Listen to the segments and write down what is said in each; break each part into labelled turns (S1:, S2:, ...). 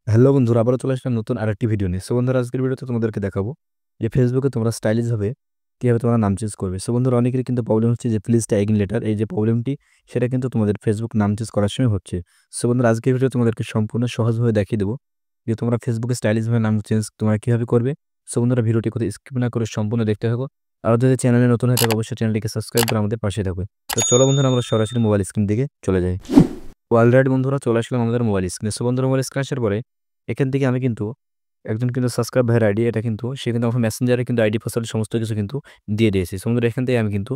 S1: Hello বন্ধুরা, আবারও চলে আসলাম নতুন আরেকটি ভিডিও নিয়ে। সো বন্ধুরা, আজকের ভিডিওতে তোমাদেরকে দেখাবো যে ফেসবুকে তোমরা স্টাইলিশ হবে কীভাবে তোমরা নাম চেঞ্জ করবে। সো বন্ধুরা, অনেকেরই কিন্তু প্রবলেম হচ্ছে যে প্লিজ ট্যাগ ইন লেটার, এই যে প্রবলেমটি সেটা কিন্তু তোমাদের ফেসবুক নাম চেঞ্জ করার সময় হচ্ছে। সো বন্ধুরা, আজকের ভিডিও তোমাদেরকে সম্পূর্ণ সহজভাবে দেখিয়ে দেবো যে তোমরা ফেসবুকে স্টাইলিশভাবে নাম চেঞ্জ তোমরা কীভাবে করবে। সো বন্ধুরা, ভিডিওটি কোথাও স্কিপ না করে সম্পূর্ণ দেখতে থাকো। আর যদি চ্যানেলে নতুন হয়ে থাকে অবশ্যই চ্যানেলটিকে সাবস্ক্রাইব করে আমাদের পাশে থাকবে। তো চলো বন্ধুরা, আমরা সরাসরি মোবাইল স্ক্রিন দিকে চলে যাই। অলরাইট বন্ধুরা, চলে আসলাম আমাদের মোবাইল স্ক্রিনে। সো বন্ধুরা, মোবাইল স্ক্রিন আসার পরে এখান থেকে আমি কিন্তু একজন কিন্তু সাবস্ক্রাইব ভাইয়ের আইডি, এটা কিন্তু সে কিন্তু আমার মেসেঞ্জারে কিন্তু আইডি পাসওয়ার্ড সমস্ত কিছু কিন্তু দিয়ে দিয়েছি। সো বন্ধুরা, এখান থেকে আমি কিন্তু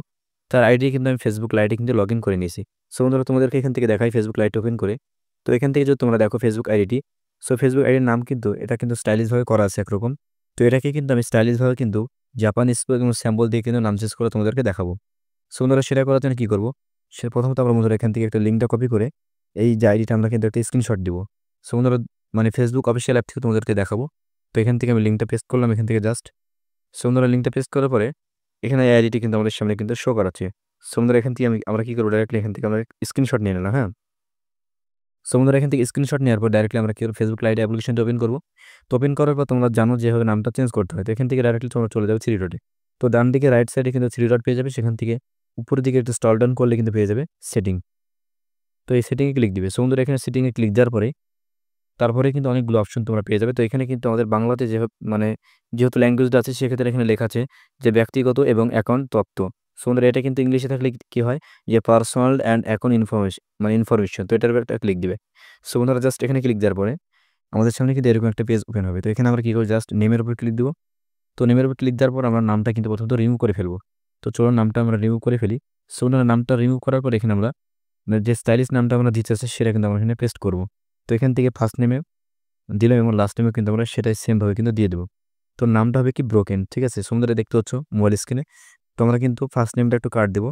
S1: তার আইডি কিন্তু আমি ফেসবুক লাইটে কিন্তু লগ ইন করে নিয়েছি। সো বন্ধুরা, তোমাদেরকে এখান থেকে দেখাই ফেসবুক লাইট ওপেন করে। তো এখান থেকে যদি তোমরা দেখো ফেসবুক আইডিটি, সো ফেসবুক আইডির নাম কিন্তু এটা কিন্তু স্টাইলিশভাবে করা আছে একরকম। তো এটাকে কিন্তু আমি স্টাইলিশভাবে কিন্তু জাপান স্পেল এবং স্যাম্বল দিয়ে কিন্তু নাম চেঞ্জ করে তোমাদেরকে দেখাবো। সো বন্ধুরা, সেটা করার জন্য কী করবো, সে প্রথমত আমরা বন্ধুরা এখান থেকে একটা লিঙ্কটা কপি করে এই যে আইডিটা আমরা কিন্তু একটা স্ক্রিনশট দিব। সো বন্ধুরা, মানে ফেসবুক অফিসিয়াল অ্যাপ থেকে তোমাদেরকে দেখাবো। তো এখান থেকে আমি লিঙ্কটা পেস্ট করলাম এখান থেকে জাস্ট। সো বন্ধুরা, লিঙ্কটা পেস্ট করার পরে এখানে এই আইডিটি কিন্তু আমাদের সামনে কিন্তু শো করাচ্ছে। সো বন্ধুরা, এখান থেকে আমরা কী করবো, ডাইরেক্টলি এখান থেকে আমরা স্ক্রিনশট নিয়ে নিলাম। হ্যাঁ, সো বন্ধুরা, এখান থেকে স্ক্রিনশট নেওয়ার পর ডাইরেক্টলি আমরা কি করবো, ফেসবুক লাইট অ্যাপ্লিকেশনটা ওপেন করবো। তো ওপেন করার পর তোমরা জানো যেভাবে নামটা চেঞ্জ করতে হয়। তো এখান থেকে ডাইরেক্টলি তোমরা চলে যাবে থ্রি ডটে। তো ডান দিকে রাইট সাইডে কিন্তু থ্রি ডট পেয়ে যাবে, সেখান থেকে উপরের দিকে একটু স্ক্রল ডাউন করলে কিন্তু পেয়ে যাবে সেটিং। তো এই সেটিংয়ে ক্লিক দিবে। সো বন্ধুরা, এখানে সেটিংয়ে ক্লিক দেওয়ার পরে তারপরে কিন্তু অনেকগুলো অপশন তোমরা পেয়ে যাবে। তো এখানে কিন্তু আমাদের বাংলাতে মানে যেহেতু ল্যাঙ্গুয়েজটা আছে সেক্ষেত্রে এখানে লেখা আছে যে ব্যক্তিগত এবং অ্যাকাউন্ট তথ্য। সো বন্ধুরা, এটা কিন্তু ইংলিশে থাকলে কি হয় যে পার্সোনাল অ্যান্ড অ্যাকাউন্ট ইনফরমেশন, মানে ইনফরমেশন। তো এটার উপর একটা ক্লিক দিবে। সো বন্ধুরা, জাস্ট এখানে ক্লিক দেওয়ার পরে আমাদের সামনে কিন্তু এরকম একটা পেজ ওপেন হবে। তো এখানে আমরা কি করব, জাস্ট নেমের উপর ক্লিক দিব। তো নেমের উপর ক্লিক দেওয়ার পর আমরা নামটা কিন্তু প্রথমত রিমুভ করে ফেলবো। তো চলো নামটা আমরা রিমুভ করে ফেলি। সো বন্ধুরা, নামটা রিমুভ করার পর এখানে আমরা মানে যে স্টাইলিশ নামটা আমরা দিতে চাচ্ছি সেটা কিন্তু আমরা এখানে পেস্ট করব। তো এখান থেকে ফার্স্ট নেমে দিলাম এবং লাস্ট নেমে কিন্তু আমরা সেটাই সেমভাবে কিন্তু দিয়ে দেবো। তো নামটা হবে কি ব্রোকেন, ঠিক আছে। সুন্দর দেখতে পাচ্ছ মোবাইল স্ক্রিনে। তো আমরা কিন্তু ফার্স্ট নেমটা একটু কাট দেবো।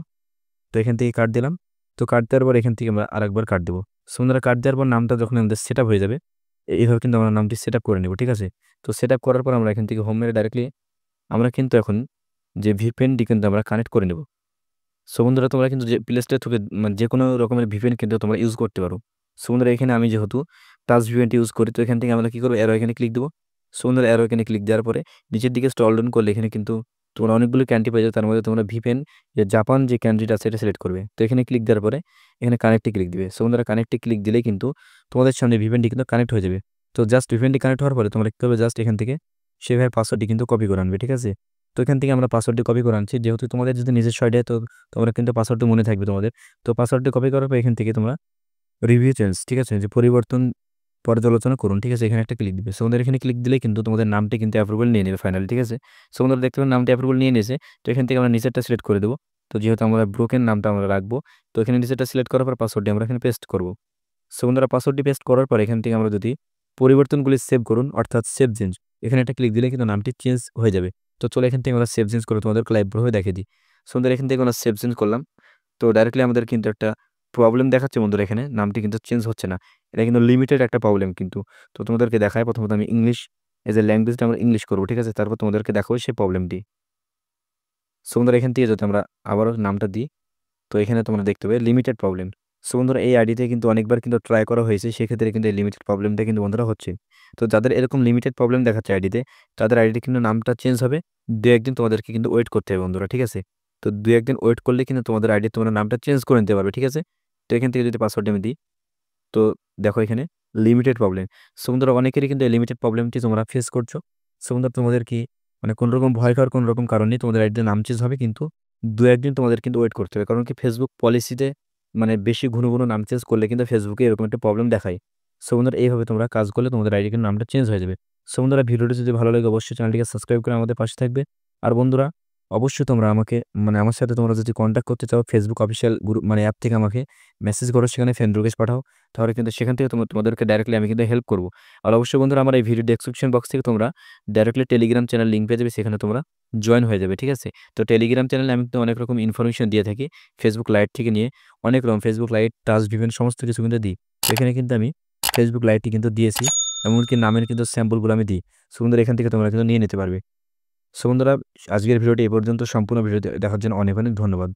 S1: তো এখান থেকে কাট দিলাম। তো কাট দেওয়ার পর এখান থেকে আমরা আরেকবার কাট দেবো। সুন্দর কাট দেওয়ার পর নামটা যখন আমাদের সেট আপ হয়ে যাবে, এইভাবে কিন্তু আমরা নামটি সেট আপ করে নেব, ঠিক আছে। তো সেট আপ করার পর আমরা এখান থেকে হোম মেরে ডাইরেক্টলি আমরা কিন্তু এখন যে ভিপিএনটি কিন্তু আমরা কানেক্ট করে নেব। সো বন্ধুরা, তোমরা কিন্তু যে প্লে স্টোর থেকে মানে যে কোনো রকমের ভিপিএন কিন্তু তোমরা ইউজ করতে পারো। সো বন্ধুরা, এখানে আমি যেহেতু টাচ ভিপিএনটি ইউজ করি, তো এখান থেকে আমরা কী করবো, অ্যারো এখানে ক্লিক দেবো। সো বন্ধুরা, অ্যারো এখানে ক্লিক দেওয়ার পরে নিচের দিকে স্ক্রল ডাউন করলে এখানে কিন্তু তোমরা অনেকগুলো কান্ট্রি পেয়ে যাবে। তার মধ্যে তোমরা ভিপিএন যে জাপান যে কান্ট্রিটা আছে এটা সিলেক্ট করবে। তো এখানে ক্লিক দেওয়ার পরে এখানে কানেক্টে ক্লিক দিবে। সো বন্ধুরা, কানেক্টে ক্লিক দিলেই কিন্তু তোমাদের সামনে ভিপিএনটি কিন্তু কানেক্ট হয়ে যাবে। তো জাস্ট ভিপিএনটি কানেক্ট হওয়ার পরে তোমরা কী করবে, জাস্ট এখান থেকে সেভাবে পাসওয়ার্ডটি কিন্তু কপি করে আনবে, ঠিক আছে। তো এখান থেকে আমরা পাসওয়ার্ডটি কপি করে আনছি, যেহেতু তোমাদের যদি নিজস্ব আইডিয়া, তো তোমরা কিন্তু পাসওয়ার্ডটি মনে থাকবে তোমাদের। তো পাসওয়ার্ডটি কপি করার পর এখান থেকে তোমরা রিভিউ চেঞ্জ, ঠিক আছে, যে পরিবর্তন পর্যালোচনা করুন, ঠিক আছে, এখানে একটা ক্লিক দিবে। সো আমাদের এখানে ক্লিক দিলে কিন্তু তোমাদের নামটি কিন্তু অ্যাপ্রুভাল নিয়ে নেবে ফাইনালি, ঠিক আছে। সো আমাদের দেখতে পাবেন নামটি অ্যাপ্রুভাল নিয়ে নিয়েছে। তো এখান থেকে আমরা নিচেরটা সিলেক্ট করে দেবো। তো যেহেতু আমরা ব্রোকেন নামটা আমরা রাখবো, তো এখানে নিচেরটা সিলেক্ট করার পর পাসওয়ার্ডটি আমরা এখানে পেস্ট করবো। সো বন্ধুরা, পাসওয়ার্ডটি পেস্ট করার পর এখান থেকে আমরা যদি পরিবর্তনগুলি সেভ করুন অর্থাৎ সেভ চেঞ্জ, এখানে একটা ক্লিক দিলে কিন্তু নামটি চেঞ্জ হয়ে যাবে। তো চলো এখান থেকে আমরা সেভ চেঞ্জ করে তোমাদেরকে লাইভ প্রুফে দেখিয়ে দিই। সো বন্ধুরা, এখান থেকে আমরা সেভ চেঞ্জ করলাম। তো ডাইরেক্টলি আমাদের কিন্তু একটা প্রবলেম দেখাচ্ছে বন্ধুরা, এখানে নামটি কিন্তু চেঞ্জ হচ্ছে না। এটা কিন্তু লিমিটেড একটা প্রবলেম কিন্তু। তো তোমাদেরকে দেখায়, প্রথমত আমি ইংলিশ এজ এ ল্যাঙ্গুয়েজটা আমরা ইংলিশ করবো, ঠিক আছে। তারপর তোমাদেরকে দেখাবো সেই প্রবলেমটি। সো বন্ধুরা, এখান থেকে যদি আমরা আবারও নামটা দিই, তো এখানে তোমরা দেখতে পাবে লিমিটেড প্রবলেম। সো বন্ধুরা, এই আইডিতে কিন্তু অনেকবার কিন্তু ট্রাই করা হয়েছে, সেক্ষেত্রে কিন্তু এই লিমিটেড প্রবলেমটা কিন্তু বন্ধুরা হচ্ছে। তো যাদের এরকম লিমিটেড প্রবলেম দেখাচ্ছে আইডিতে, তাদের আইডিতে কিন্তু নামটা চেঞ্জ হবে। দু একদিন তোমাদেরকে কিন্তু ওয়েট করতে হবে বন্ধুরা, ঠিক আছে। তো দু একদিন ওয়েট করলে কিন্তু তোমাদের আইডি তোমরা নামটা চেঞ্জ করে নিতে পারবে, ঠিক আছে। তো এখান থেকে যদি পাসওয়ার্ড আমি দিই, তো দেখো এখানে লিমিটেড প্রবলেম। সো বন্ধুরা, অনেকেরই কিন্তু এই লিমিটেড প্রবলেমটি তোমরা ফেস করছো। সো বন্ধুরা, তোমাদের কি মানে কোনো রকম ভয় খাওয়ার কোনো রকম কারণ নেই, তোমাদের আইডিতে নাম চেঞ্জ হবে, কিন্তু দু একদিন তোমাদের কিন্তু ওয়েট করতে হবে। কারণ কি, ফেসবুক পলিসিতে মানে বেশি ঘন ঘন নাম চেঞ্জ করলে কিন্তু ফেসবুকে এরকম একটা প্রবলেম দেখায়। সো বন্ধুরা, এইভাবে তোমরা কাজ করলে তোমাদের আইডি কিন্তু নামটা চেঞ্জ হয়ে যাবে। সো বন্ধুরা, ভিডিওটি যদি ভালো লাগে অবশ্যই চ্যানেলটিকে সাবস্ক্রাইব করে আমাদের পাশে থাকবে। আর বন্ধুরা, অবশ্যই তোমরা আমাকে মানে আমার সাথে তোমরা যদি কন্ট্যাক্ট করতে চাও, ফেসবুক অফিসিয়াল গ্রুপ মানে অ্যাপ থেকে আমাকে মেসেজ করো, সেখানে ফ্রেন্ড রিকোয়েস্ট পাঠাও। তাহলে কিন্তু সেখান থেকে তোমাদেরকে ডাইরেক্টলি আমি কিন্তু হেল্প করবো। আর অবশ্যই বন্ধুরা, আমার এই ভিডিও ডেসক্রিপশন বক্স থেকে তোমরা ডাইরেক্টলি টেলিগ্রাম চ্যানেল লিঙ্ক পেয়ে যাবে, সেখানে তোমরা জয়েন হয়ে যাবে, ঠিক আছে। তো টেলিগ্রাম চ্যানেলে আমি কিন্তু অনেক রকম ইনফরমেশন দিয়ে থাকি, ফেসবুক লাইট থেকে নিয়ে অনেক রকম ফেসবুক লাইট টাচ বিভিন্ন সমস্ত কিছু কিন্তু দিই। তো এখানে কিন্তু আমি ফেসবুক লাইটটি কিন্তু দিয়েছি, এমনকি নামের কিন্তু স্যাম্পলগুলো আমি দিই। সো বন্ধুরা, এখান থেকে তোমরা কিন্তু নিয়ে নিতে পারবে। সো বন্ধুরা, আজকের ভিডিওটি এ পর্যন্ত। সম্পূর্ণ ভিডিও দেখার জন্য অনেক অনেক ধন্যবাদ।